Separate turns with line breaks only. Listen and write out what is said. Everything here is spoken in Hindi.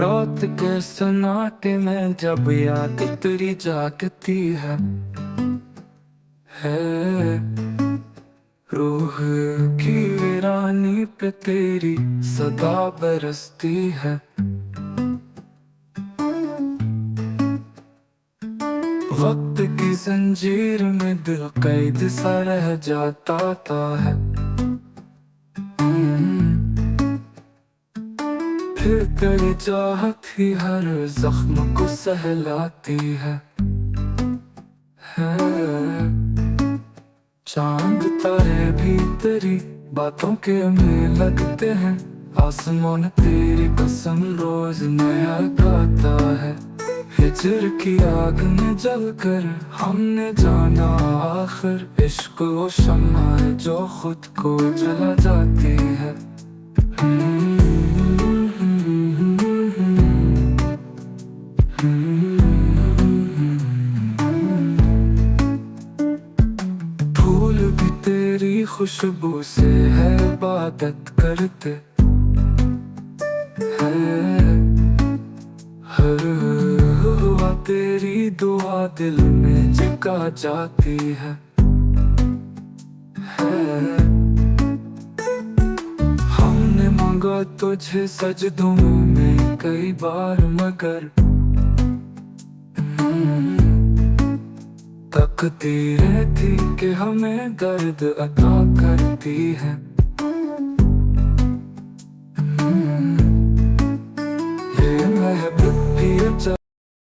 रात के सन्नाटे में जब याद तेरी जागती है रूह की वीरानी पे तेरी सदा बरसती है। वक्त की जंजीर में दिल कैद सा रह जाता है। फिर तेरी चाहत ही हर जख्म को सहलाती है। चांद तारे भी तेरी बातों के में लगते हैं। आसमान तेरी कसम रोज नया गाता है। हिजर की आग में जलकर हमने जाना आखिर इश्क वो शम्मा है जो खुद को जला जाती है। फूल भी तेरी खुशबू से है इबादत करते हैं। हर हुआ तेरी दुआ दिल में जगा जाती है। हमने मांगा तुझे सजदों में कई बार मगर तकदीरें थी कि हमें दर्द अता करती है।